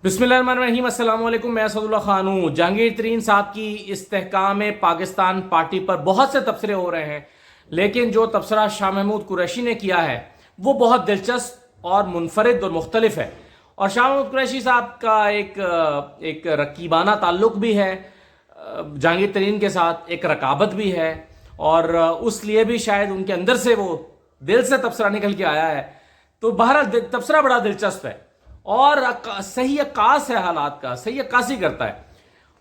बिस्मिल्लाहिर्रहमानिर्रहीम, अस्सलाम वालेकुम। मैं असदुल्ला खान हूँ। जहांगीर तरीन साहब की इस्तेहकाम पाकिस्तान पार्टी पर बहुत से तबसरे हो रहे हैं, लेकिन जो तबसरा शाह महमूद कुरैशी ने किया है वो बहुत दिलचस्प और मुनफरिद और मुख्तलिफ है। और शाह महमूद कुरैशी साहब का एक रकीबाना ताल्लुक भी है जहांगीर तरीन के साथ, एक रकाबत भी है, और उस लिए भी शायद उनके अंदर से वो दिल से तबसरा निकल के आया है। तो बहरहाल तबसरा बड़ा दिलचस्प है और सही अक्कास है, हालात का सही अक्कासी करता है।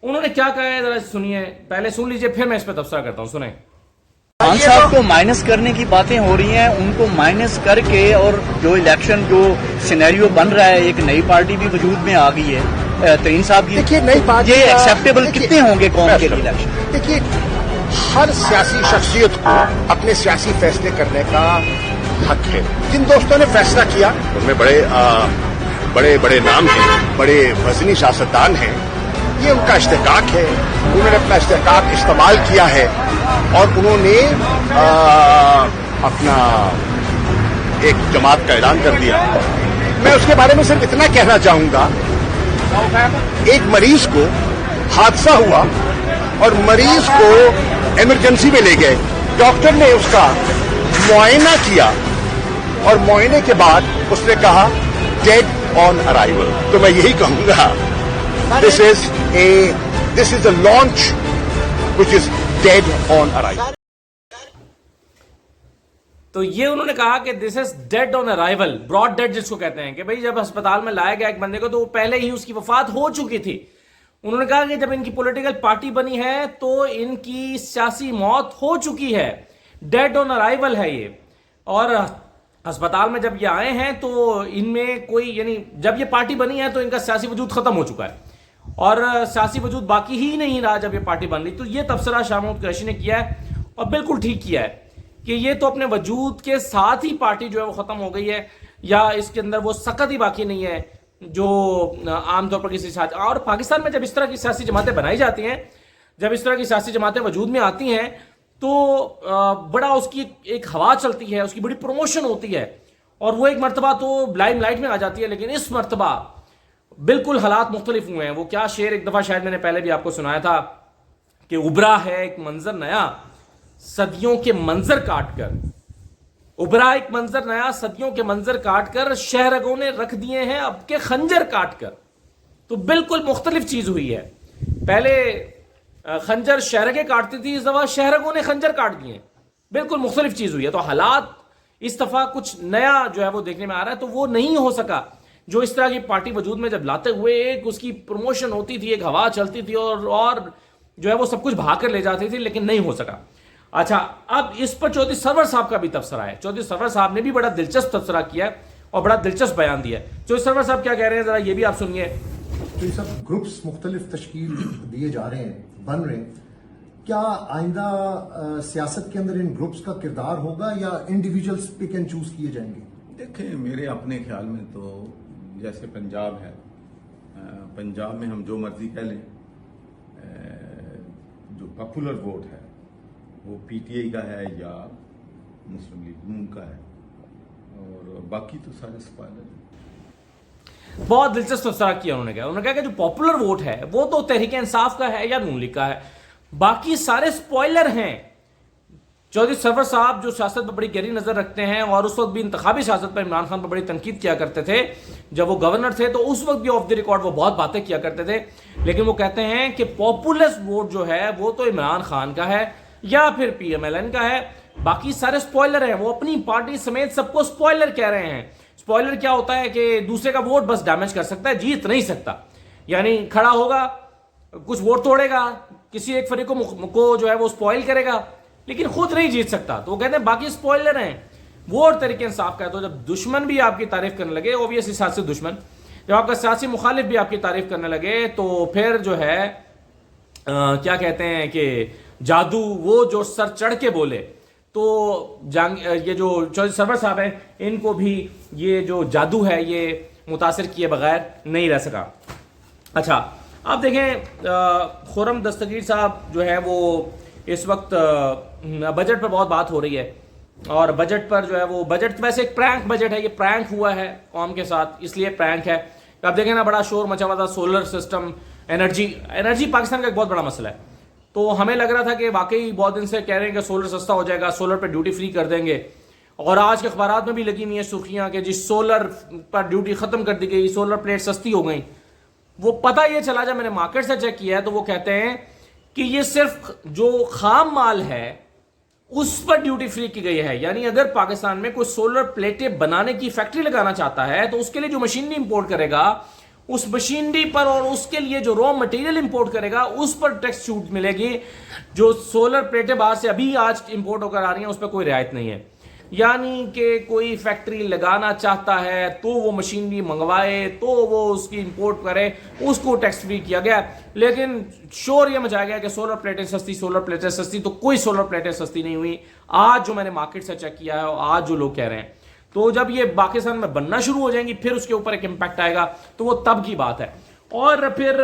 उन्होंने क्या कहा है जरा सुनिए, पहले सुन लीजिए फिर मैं इस पर तबसरा करता हूँ। सुने। खान साहब को माइनस करने की बातें हो रही हैं, उनको माइनस करके और जो इलेक्शन जो सिनेरियो बन रहा है, एक नई पार्टी भी वजूद में आ गई है तरीन साहब की। देखिए, नई पार्टी ये एक्सेप्टेबल कितने होंगे कौम के लिए इलेक्शन? देखिए, हर सियासी शख्सियत को अपने सियासी फैसले करने का हक है। जिन दोस्तों ने फैसला किया उनमें बड़े बड़े नाम हैं, बड़े वजनी सियासतदान हैं। ये उनका इस्तेहकाक है, उन्होंने अपना इस्तेहकाक इस्तेमाल किया है और उन्होंने अपना एक जमात का ऐलान कर दिया। मैं उसके बारे में सिर्फ इतना कहना चाहूंगा, एक मरीज को हादसा हुआ और मरीज को इमरजेंसी में ले गए, डॉक्टर ने उसका मुआयना किया और मुआयने के बाद उसने कहा डेड ऑन अराइवल। तो मैं यही कहूंगा, this is a launch which is dead on arrival. तो ये उन्होंने कहा कि this is dead on arrival, broad dead जिसको कहते हैं, कि भाई जब अस्पताल में लाया गया एक बंदे को तो वो पहले ही उसकी वफात हो चुकी थी। उन्होंने कहा कि जब इनकी पॉलिटिकल पार्टी बनी है तो इनकी सियासी मौत हो चुकी है, डेड ऑन अराइवल है ये। और अस्पताल में जब ये आए हैं तो इनमें कोई, यानी जब ये पार्टी बनी है तो इनका सियासी वजूद खत्म हो चुका है और सियासी वजूद बाकी ही नहीं रहा जब ये पार्टी बन रही। तो ये तबसरा शाह महमूद कुरैशी ने किया है और बिल्कुल ठीक किया है कि ये तो अपने वजूद के साथ ही पार्टी जो है वो खत्म हो गई है, या इसके अंदर वो सकत ही बाकी नहीं है जो आमतौर पर किसी साथ। और पाकिस्तान में जब इस तरह की सियासी जमातें बनाई जाती हैं, जब इस तरह की सियासी जमातें वजूद में आती हैं तो बड़ा उसकी एक हवा चलती है, उसकी बड़ी प्रमोशन होती है और वो एक मरतबा तो लाइमलाइट में आ जाती है। लेकिन इस मरतबा बिल्कुल हालात मुख्तलिफ हुए हैं। वो क्या शेर एक दफ़ा शायद मैंने पहले भी आपको सुनाया था कि उभरा है एक मंजर नया सदियों के मंजर काट कर, उभरा एक मंजर नया सदियों के मंजर काट कर, शहरगों ने रख दिए हैं अब के खंजर काट कर। तो बिल्कुल मुख्तलिफ चीज हुई है। पहले खंजर शहरगे काटती थी, इस दफा शहरगों ने खंजर काट दिए। बिल्कुल मुख्तलिफ चीज हुई है। तो हालात इस दफा कुछ नया जो है वो देखने में आ रहा है। तो वो नहीं हो सका जो इस तरह की पार्टी वजूद में जब लाते हुए एक उसकी प्रमोशन होती थी, एक हवा चलती थी और जो है वो सब कुछ भाग कर ले जाती थी, लेकिन नहीं हो सका। अच्छा, अब इस पर चौधरी सरवर साहब का भी तबसरा है। चौधरी सरवर साहब ने भी बड़ा दिलचस्प तबसरा किया है और बड़ा दिलचस्प बयान दिया है। चौधरी सरवर साहब क्या कह रहे हैं जरा ये भी आप सुनिए। तो ये सब ग्रुप्स मुख्तलिफ तश्कील दिए जा रहे हैं, बन रहे हैं, क्या आइंदा सियासत के अंदर इन ग्रुप्स का किरदार होगा या इंडिविजुअल्स पिक एंड चूज किए जाएंगे? देखें, मेरे अपने ख्याल में तो जैसे पंजाब है, पंजाब में हम जो मर्जी कह लें, जो पॉपुलर वोट है वो पीटीआई का है या मुस्लिम लीग नून का है, और बाकी तो सारे स्पॉइलर हैं। बहुत दिलचस्प तबसरा किया उन्होंने कहा कि जो पॉपुलर वोट है वो तो तहरीक इंसाफ का है या नून लीग का है, बाकी सारे स्पॉइलर हैं। चौधरी सरवर साहब जो सियासत पर बड़ी गहरी नजर रखते हैं और उस वक्त भी इंतखाबी सियासत पर इमरान खान पर बड़ी तनकीद किया करते थे जब वो गवर्नर थे, तो उस वक्त भी ऑफ द रिकॉर्ड वो बहुत बातें किया करते थे। लेकिन वो कहते हैं कि पॉपुलर वोट जो है वो तो इमरान खान का है या फिर पीएमएलएन का है, बाकी सारे स्पॉइलर हैं। वो अपनी पार्टी समेत सबको स्पॉइलर कह रहे हैं। स्पॉइलर क्या होता है कि दूसरे का वोट बस डैमेज कर सकता है, जीत नहीं सकता। यानी खड़ा होगा, कुछ वोट तोड़ेगा, किसी एक फरीक को जो है वो स्पॉइल करेगा, लेकिन खुद नहीं जीत सकता। तो वो कहते हैं बाकी स्पॉइलर हैं, वोट तरीके इंसाफ का है। तो जब दुश्मन भी आपकी तारीफ करने लगे, ऑब्वियसली सियासी दुश्मन, जब आपका सियासी मुखालिफ भी आपकी तारीफ करने लगे, तो फिर जो है क्या कहते हैं कि जादू वो जो सर चढ़ के बोले। तो ये जो चौधरी सरवर साहब हैं, इनको भी ये जो जादू है ये मुतासिर किए बगैर नहीं रह सका। अच्छा, आप देखें खुर्रम दस्तगीर साहब जो है वो इस वक्त बजट पर बहुत बात हो रही है और बजट पर जो है वो बजट वैसे एक प्रैंक बजट है, ये प्रैंक हुआ है कौम के साथ, इसलिए प्रैंक है आप देखें ना, बड़ा शोर मचा हुआ था सोलर सिस्टम, एनर्जी पाकिस्तान का एक बहुत बड़ा मसला है। तो हमें लग रहा था कि वाकई बहुत दिन से कह रहे हैं कि सोलर सस्ता हो जाएगा, सोलर पे ड्यूटी फ्री कर देंगे, और आज के अखबारात में भी लगी हुई है सुर्खियां कि जी सोलर पर ड्यूटी खत्म कर दी गई, सोलर प्लेट सस्ती हो गई। वो पता ये चला, जब मैंने मार्केट से चेक किया है तो वो कहते हैं कि ये सिर्फ जो खाम माल है उस पर ड्यूटी फ्री की गई है। यानी अगर पाकिस्तान में कोई सोलर प्लेटें बनाने की फैक्ट्री लगाना चाहता है तो उसके लिए जो मशीनरी इंपोर्ट करेगा, उस मशीनरी पर और उसके लिए जो रॉ मटेरियल इंपोर्ट करेगा उस पर टैक्स छूट मिलेगी। जो सोलर प्लेटें बाहर से अभी आज इंपोर्ट होकर आ रही हैं उस पर कोई रियायत नहीं है। यानी कि कोई फैक्ट्री लगाना चाहता है तो वो मशीनरी मंगवाए, तो वो उसकी इंपोर्ट करे, उसको टैक्स फ्री किया गया। लेकिन शोर ये मचाया गया कि सोलर प्लेटें सस्ती, सोलर प्लेटें सस्ती, तो कोई सोलर प्लेटें सस्ती नहीं हुई। आज जो मैंने मार्केट से चेक किया है और आज जो लोग कह रहे हैं, तो जब ये पाकिस्तान में बनना शुरू हो जाएंगी फिर उसके ऊपर एक इंपैक्ट आएगा, तो वो तब की बात है। और फिर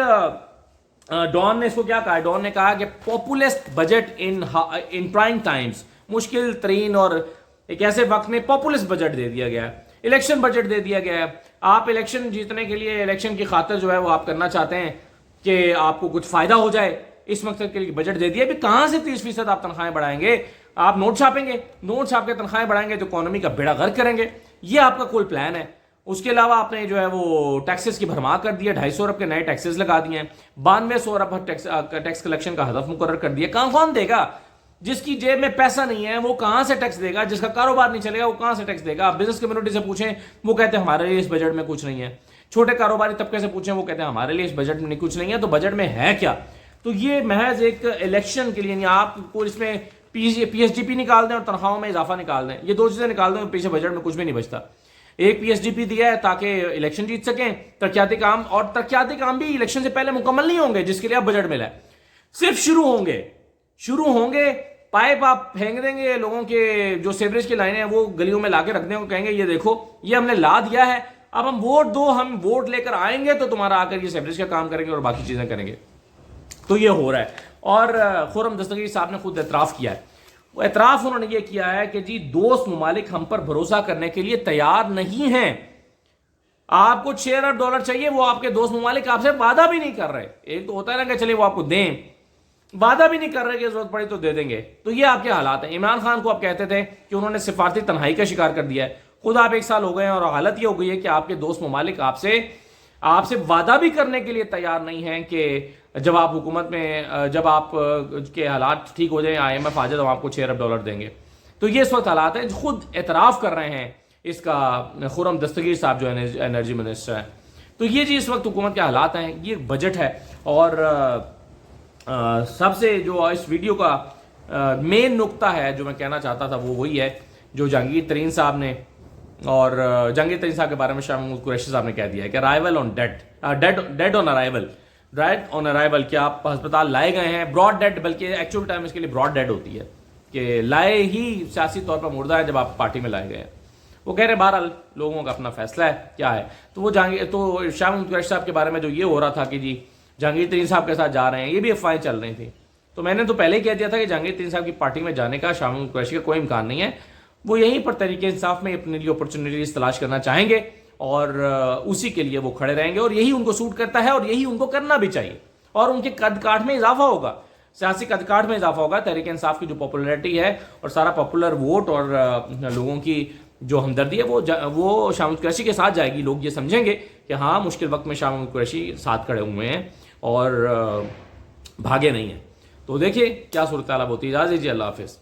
डॉन ने इसको क्या कहा, डॉन ने कहा कि populist budget in prime times, मुश्किल तरीन और एक ऐसे वक्त में पॉपुलिस्ट बजट दे दिया गया है, इलेक्शन बजट दे दिया गया है। आप इलेक्शन जीतने के लिए, इलेक्शन की खातिर जो है वो आप करना चाहते हैं कि आपको कुछ फायदा हो जाए, इस मकसद के लिए बजट दे दिया। अभी कहां से 30% आप तनख्वाहें बढ़ाएंगे? आप नोट छापेंगे, नोट छाप के तनख्वाहें बढ़ाएंगे तो इकोनॉमी का बेड़ा गर्क करेंगे, ये आपका कोई प्लान है। उसके अलावा आपने जो है वो टैक्सेस की भरमार कर दिया, 250 अरब के नए टैक्सेस लगा दिए हैं, 9200 अरब टैक्स कलेक्शन का हदफ मुकर्रर कर दिया। कौन देगा? जिसकी जेब में पैसा नहीं है वो कहां से टैक्स देगा? जिसका कारोबार नहीं चलेगा वो कहां से टैक्स देगा? आप बिजनेस कम्युनिटी से पूछें, वो कहते हैं हमारे लिए इस बजट में कुछ नहीं है। छोटे कारोबारी तबके से पूछें, वो कहते हैं हमारे लिए इस बजट में कुछ नहीं है। तो बजट में है क्या? तो ये महज एक इलेक्शन के लिए, आपको इसमें पीएसडीपी निकाल दें और तनख्वाहों में इजाफा निकाल दें, ये दो चीजें निकाल दें, पीछे बजट में कुछ भी नहीं बचता। एक पीएसडीपी दिया है ताकि इलेक्शन जीत सकें, तरक्याती काम, और तरक्याती काम भी इलेक्शन से पहले मुकम्मल नहीं होंगे जिसके लिए आप बजट मिला है, सिर्फ शुरू होंगे। पाइप आप फेंक देंगे, लोगों के जो सीवरेज की लाइनें हैं वो गलियों में लाके रख देंगे, कहेंगे ये देखो ये हमने ला दिया है, अब हम वोट दो, हम वोट लेकर आएंगे तो तुम्हारा आकर ये सीवरेज का काम करेंगे और बाकी चीजें करेंगे। तो ये हो रहा है। और खुर्रम दस्तगीर साहब ने खुद एतराफ़ किया है, वो एतराफ़ उन्होंने ये किया है कि जी दोस्त ममालिक हम पर भरोसा करने के लिए तैयार नहीं हैं। आपको $6 अरब चाहिए, वो आपके दोस्त ममालिक आपसे वादा भी नहीं कर रहे। एक तो होता है ना कि चलिए वो आपको दें, वादा भी नहीं कर रहे कि जरूरत पड़ी तो दे देंगे। तो ये आपके हालात हैं। इमरान खान को आप कहते थे कि उन्होंने सिफारती तन्हाई का शिकार कर दिया है, खुद आप 1 साल हो गए हैं और हालत ये हो गई है कि आपके दोस्त ममालिक आपसे वादा भी करने के लिए तैयार नहीं हैं कि जब आप हुकूमत में, जब आप के हालात ठीक हो जाए, IMF आ जाए, तो आपको $6 अरब देंगे। तो ये इस वक्त हालात हैं, खुद एतराफ़ कर रहे हैं इसका खुर्रम दस्तगीर साहब जो एनर्जी मिनिस्टर है। तो ये जी इस वक्त हुकूमत के हालात हैं, ये बजट है। और सबसे जो इस वीडियो का मेन नुक्ता है जो मैं कहना चाहता था वो वही है जो जहांगीर तरीन साहब ने, और जहांगीर तरीन साहब के बारे में शाह महमूद कुरैशी साहब ने कह दिया है कि arrival on dead on arrival, कि आप अस्पताल लाए गए हैं, ब्रॉड डेड, बल्कि एक्चुअल टाइम इसके लिए ब्रॉड डेड होती है कि लाए ही सियासी तौर पर मुर्दा है जब आप पार्टी में लाए गए हैं। वो कह रहे हैं बहरहाल लोगों का अपना फैसला है क्या है। तो वो तो शाह महमूद कुरैशी साहब के बारे में जो ये हो रहा था कि जी जहांगीर तरीन साहब के साथ जा रहे हैं, ये भी अफवाहें चल रही थी। तो मैंने तो पहले ही कह दिया था कि जहांगीर तरीन साहब की पार्टी में जाने का शाह महमूद कुरैशी का कोई इम्कान नहीं है। वो यहीं पर तरीके इंसाफ में अपने लिए अपॉर्चुनिटीज तलाश करना चाहेंगे और उसी के लिए वो खड़े रहेंगे, और यही उनको सूट करता है और यही उनको करना भी चाहिए। और उनके कद काठ में इजाफा होगा, सियासी कद काठ में इजाफा होगा। तहरीक इंसाफ की जो पॉपुलैरिटी है और सारा पॉपुलर वोट और लोगों की जो हमदर्दी है वो शाह महमूद कुरैशी के साथ जाएगी। लोग ये समझेंगे कि हाँ मुश्किल वक्त में शाह महमूद कुरैशी साथ खड़े हुए हैं और भागे नहीं है। तो देखिए क्या सूरत हाल होती है। इजाज़त दीजिए, अल्लाह हाफिज़।